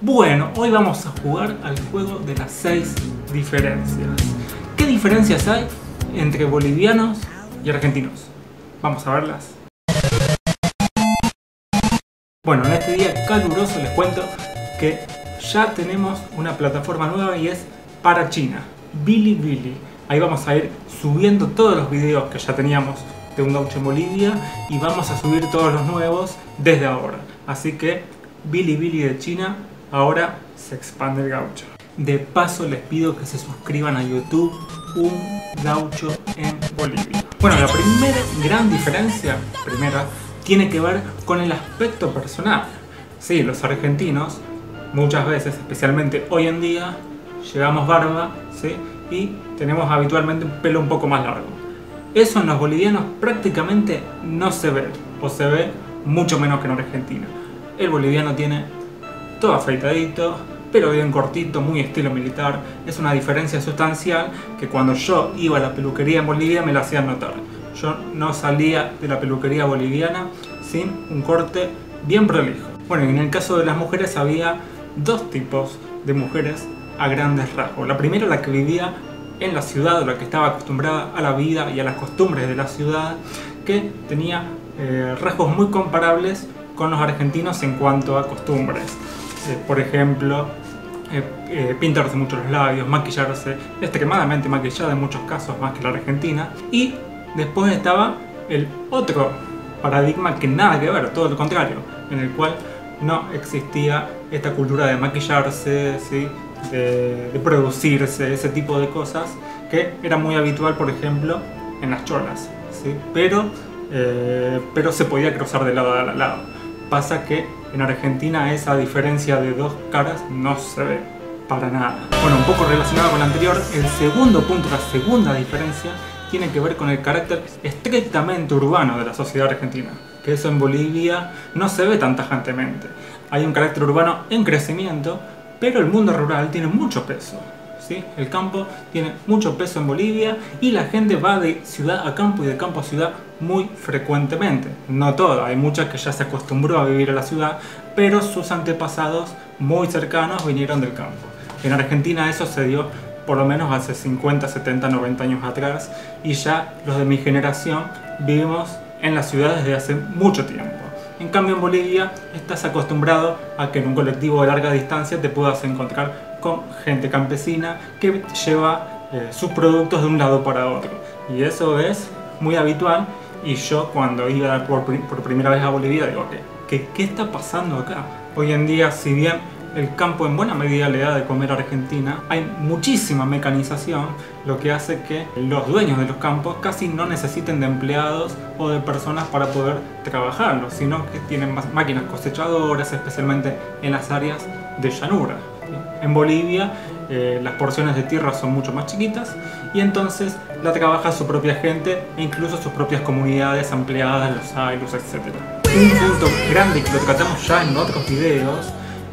Bueno, hoy vamos a jugar al juego de las 6 diferencias. ¿Qué diferencias hay entre bolivianos y argentinos? Vamos a verlas. Bueno, en este día caluroso les cuento que ya tenemos una plataforma nueva y es para China, Bilibili. Ahí vamos a ir subiendo todos los videos que ya teníamos de un gaucho en Bolivia y vamos a subir todos los nuevos desde ahora. Así que Bilibili de China, ahora se expande el gaucho. De paso les pido que se suscriban a YouTube, Un Gaucho en Bolivia. Bueno, la primera gran diferencia, tiene que ver con el aspecto personal. Sí, los argentinos muchas veces, especialmente hoy en día, llevamos barba, ¿sí? Y tenemos habitualmente un pelo un poco más largo. Eso en los bolivianos prácticamente no se ve, o se ve mucho menos que en Argentina. El boliviano tiene todo afeitadito, pero bien cortito, muy estilo militar. Es una diferencia sustancial que cuando yo iba a la peluquería en Bolivia me la hacían notar. Yo no salía de la peluquería boliviana sin un corte bien prolijo. Bueno, en el caso de las mujeres había dos tipos de mujeres a grandes rasgos. La primera, la que vivía en la ciudad, la que estaba acostumbrada a la vida y a las costumbres de la ciudad, que tenía rasgos muy comparables con los argentinos en cuanto a costumbres. Por ejemplo, pintarse mucho los labios, maquillarse, extremadamente maquillada en muchos casos, más que la Argentina. Y después estaba el otro paradigma que nada que ver, todo lo contrario, en el cual no existía esta cultura de maquillarse, ¿sí? de producirse, ese tipo de cosas que era muy habitual, por ejemplo, en las cholas, ¿sí? Pero se podía cruzar de lado a lado. Pasa que en Argentina esa diferencia de dos caras no se ve para nada. Bueno, un poco relacionado con la anterior, el segundo punto, la segunda diferencia, tiene que ver con el carácter estrictamente urbano de la sociedad argentina, que eso en Bolivia no se ve tan tajantemente. Hay un carácter urbano en crecimiento, pero el mundo rural tiene mucho peso, ¿sí? El campo tiene mucho peso en Bolivia y la gente va de ciudad a campo y de campo a ciudad muy frecuentemente. No toda, hay mucha que ya se acostumbró a vivir en la ciudad, pero sus antepasados muy cercanos vinieron del campo. En Argentina eso se dio por lo menos hace 50, 70, 90 años atrás, y ya los de mi generación vivimos en la ciudad desde hace mucho tiempo. En cambio en Bolivia estás acostumbrado a que en un colectivo de larga distancia te puedas encontrar con gente campesina que lleva sus productos de un lado para otro. Y eso es muy habitual, y yo cuando iba por primera vez a Bolivia digo, ¿qué está pasando acá? Hoy en día, si bien el campo en buena medida le da de comer a Argentina, hay muchísima mecanización, lo que hace que los dueños de los campos casi no necesiten de empleados o de personas para poder trabajarlos, sino que tienen más máquinas cosechadoras, especialmente en las áreas de llanura. En Bolivia las porciones de tierra son mucho más chiquitas y entonces la trabaja su propia gente e incluso sus propias comunidades ampliadas, los aylus, etc. Un punto grande que lo tratamos ya en otros videos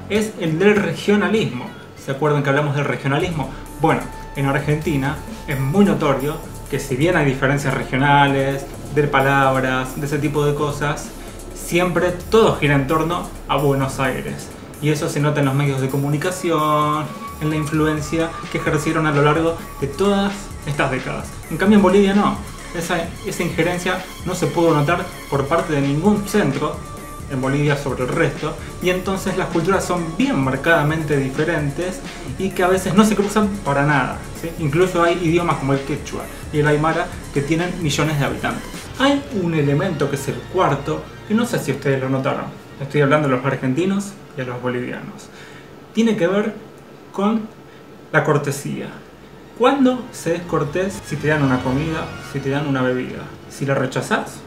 es el del regionalismo. ¿Se acuerdan que hablamos del regionalismo? Bueno, en Argentina es muy notorio que si bien hay diferencias regionales, de palabras, de ese tipo de cosas, siempre todo gira en torno a Buenos Aires. Y eso se nota en los medios de comunicación, en la influencia que ejercieron a lo largo de todas estas décadas. En cambio en Bolivia no. Esa injerencia no se pudo notar por parte de ningún centro en Bolivia sobre el resto, y entonces las culturas son bien marcadamente diferentes y que a veces no se cruzan para nada, ¿sí? Incluso hay idiomas como el quechua y el aymara que tienen millones de habitantes. Hay un elemento que es el cuarto, que no sé si ustedes lo notaron. Estoy hablando de los argentinos y a los bolivianos. Tiene que ver con la cortesía. ¿Cuándo se es cortés si te dan una comida, si te dan una bebida? ¿Si la rechazás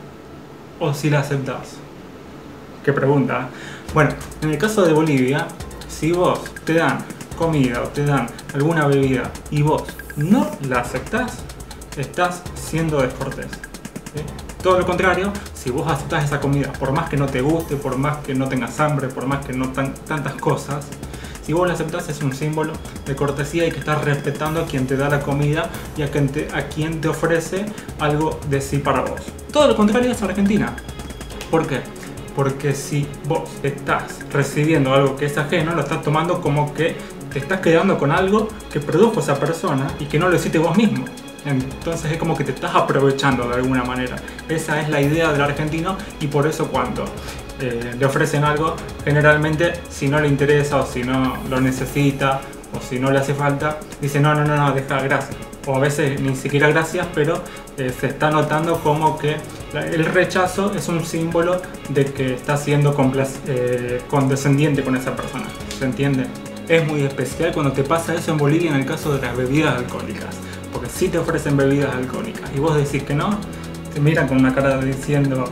o si la aceptás? ¿Qué pregunta? Bueno, en el caso de Bolivia, si vos te dan comida o te dan alguna bebida y vos no la aceptás, estás siendo descortés, ¿sí? Todo lo contrario, si vos aceptás esa comida, por más que no te guste, por más que no tengas hambre, por más que no tantas cosas, si vos la aceptás es un símbolo de cortesía y que estás respetando a quien te da la comida y a quien te ofrece algo de sí para vos. Todo lo contrario es Argentina. ¿Por qué? porque si vos estás recibiendo algo que es ajeno, lo estás tomando como que te estás quedando con algo que produjo esa persona y que no lo hiciste vos mismo. Entonces es como que te estás aprovechando de alguna manera. Esa es la idea del argentino, y por eso cuando le ofrecen algo, generalmente si no le interesa o si no lo necesita o si no le hace falta, dice no, deja, gracias. O a veces ni siquiera gracias, pero se está notando como que el rechazo es un símbolo de que está siendo condescendiente con esa persona. ¿Se entiende? Es muy especial cuando te pasa eso en Bolivia en el caso de las bebidas alcohólicas. Porque si te ofrecen bebidas alcohólicas y vos decís que no, te miran con una cara diciendo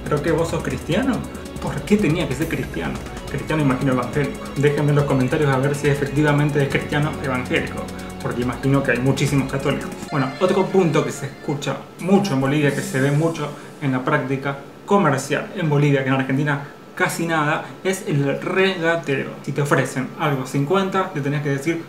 ¿pero qué, vos sos cristiano? ¿Por qué tenía que ser cristiano? Cristiano, imagino, evangélico. Déjenme en los comentarios a ver si efectivamente es cristiano evangélico, porque imagino que hay muchísimos católicos. Bueno, otro punto que se escucha mucho en Bolivia, que se ve mucho en la práctica comercial en Bolivia, que en Argentina casi nada, es el regateo. Si te ofrecen algo a 50, le tenés que decir,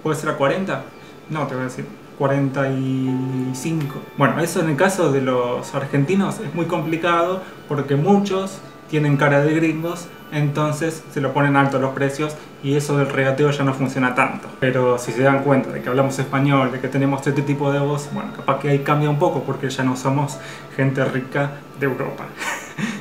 ¿puede ser a 40? No, te voy a decir 45. Bueno, eso en el caso de los argentinos es muy complicado porque muchos tienen cara de gringos, entonces se lo ponen alto los precios y eso del regateo ya no funciona tanto. Pero si se dan cuenta de que hablamos español, de que tenemos este tipo de voz, bueno, capaz que ahí cambia un poco porque ya no somos gente rica de Europa,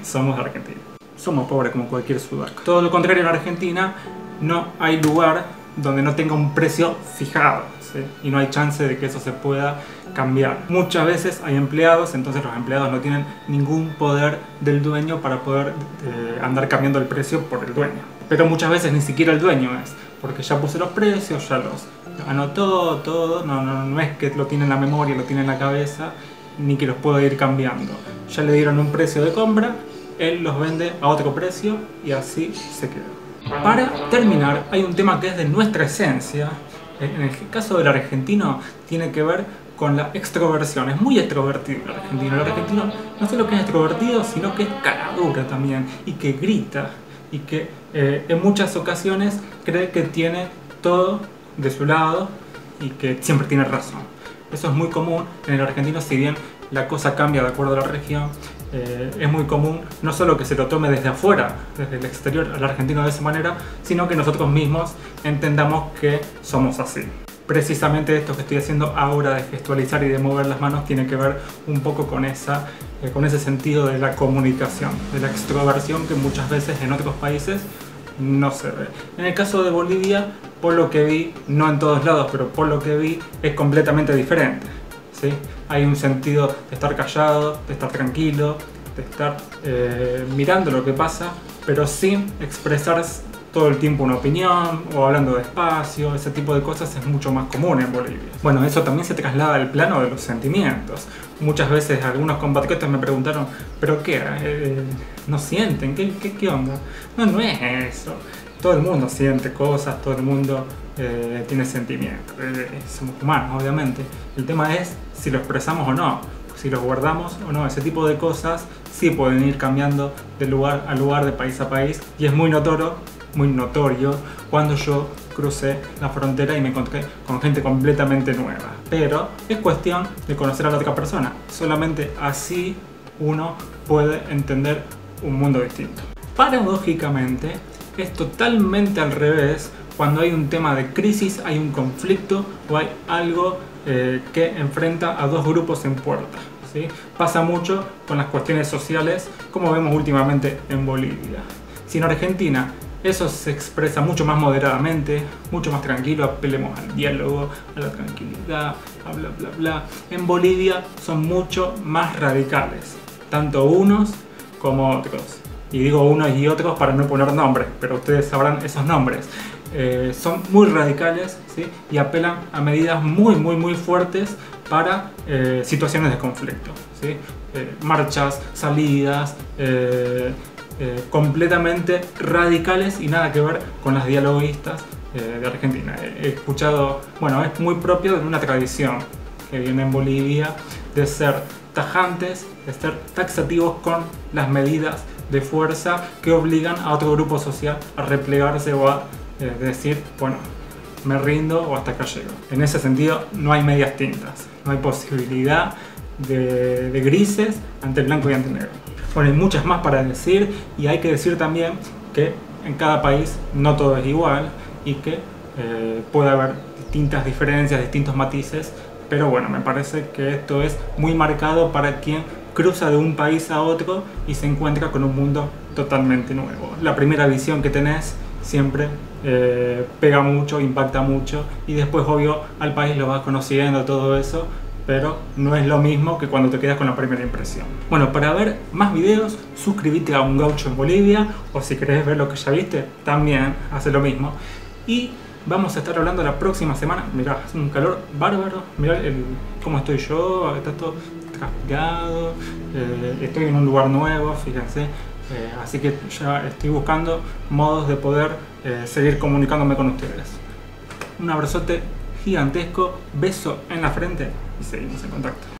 somos de Argentina. Somos pobres como cualquier sudaco. Todo lo contrario, en Argentina no hay lugar donde no tenga un precio fijado, ¿sí? Y no hay chance de que eso se pueda cambiar. Muchas veces hay empleados, entonces los empleados no tienen ningún poder del dueño para poder andar cambiando el precio por el dueño. Pero muchas veces ni siquiera el dueño es, porque ya puse los precios, ya los anotó, todo, no es que lo tiene en la memoria, lo tiene en la cabeza, ni que los pueda ir cambiando. Ya le dieron un precio de compra, él los vende a otro precio y así se queda. Para terminar, hay un tema que es de nuestra esencia. En el caso del argentino tiene que ver con la extroversión. Es muy extrovertido el argentino. El argentino no solo que es extrovertido, sino que es caradura también, y que grita, y que en muchas ocasiones cree que tiene todo de su lado y que siempre tiene razón. Eso es muy común en el argentino, si bien la cosa cambia de acuerdo a la región. Es muy común no solo que se lo tome desde afuera, desde el exterior al argentino de esa manera, sino que nosotros mismos entendamos que somos así. Precisamente esto que estoy haciendo ahora de gestualizar y de mover las manos tiene que ver un poco con ese sentido de la comunicación, de la extroversión que muchas veces en otros países no se ve. En el caso de Bolivia, por lo que vi, no en todos lados, pero por lo que vi, es completamente diferente, ¿sí? Hay un sentido de estar callado, de estar tranquilo, de estar mirando lo que pasa, pero sin expresar todo el tiempo una opinión o hablando despacio. Ese tipo de cosas es mucho más común en Bolivia. Bueno, eso también se traslada al plano de los sentimientos. Muchas veces algunos compatriotas me preguntaron, ¿pero qué? ¿No sienten? ¿Qué onda? No es eso. Todo el mundo siente cosas, todo el mundo tiene sentimientos. Somos humanos, obviamente. El tema es si lo expresamos o no, si los guardamos o no. Ese tipo de cosas sí pueden ir cambiando de lugar a lugar, de país a país, y es muy notorio cuando yo crucé la frontera y me encontré con gente completamente nueva. Pero es cuestión de conocer a la otra persona. Solamente así uno puede entender un mundo distinto. Paradójicamente, es totalmente al revés cuando hay un tema de crisis, hay un conflicto o hay algo que enfrenta a dos grupos en puerta, ¿sí? Pasa mucho con las cuestiones sociales, como vemos últimamente en Bolivia. Si en Argentina eso se expresa mucho más moderadamente, mucho más tranquilo, apelemos al diálogo, a la tranquilidad, a bla bla bla. En Bolivia son mucho más radicales, tanto unos como otros. Y digo unos y otros para no poner nombres, pero ustedes sabrán esos nombres. Son muy radicales, ¿sí? Y apelan a medidas muy fuertes para situaciones de conflicto, ¿sí? Marchas, salidas, completamente radicales y nada que ver con las dialoguistas de Argentina. He escuchado, bueno, es muy propio de una tradición que viene en Bolivia de ser tajantes, de ser taxativos con las medidas de fuerza que obligan a otro grupo social a replegarse o a decir, bueno, me rindo o hasta acá llego. En ese sentido no hay medias tintas, no hay posibilidad de grises ante el blanco y ante el negro. Bueno, hay muchas más para decir, y hay que decir también que en cada país no todo es igual y que puede haber distintas diferencias, distintos matices, pero bueno, me parece que esto es muy marcado para quien cruza de un país a otro y se encuentra con un mundo totalmente nuevo. La primera visión que tenés siempre pega mucho, impacta mucho, y después obvio al país lo vas conociendo, todo eso, pero no es lo mismo que cuando te quedas con la primera impresión. Bueno, para ver más videos, suscríbete a Un Gaucho en Bolivia, o si querés ver lo que ya viste, también hace lo mismo. Y vamos a estar hablando la próxima semana. Mirá, hace un calor bárbaro, mirá cómo estoy yo, está todo transpirado, estoy en un lugar nuevo, fíjense. Así que ya estoy buscando modos de poder seguir comunicándome con ustedes. Un abrazote gigantesco, beso en la frente y seguimos en contacto.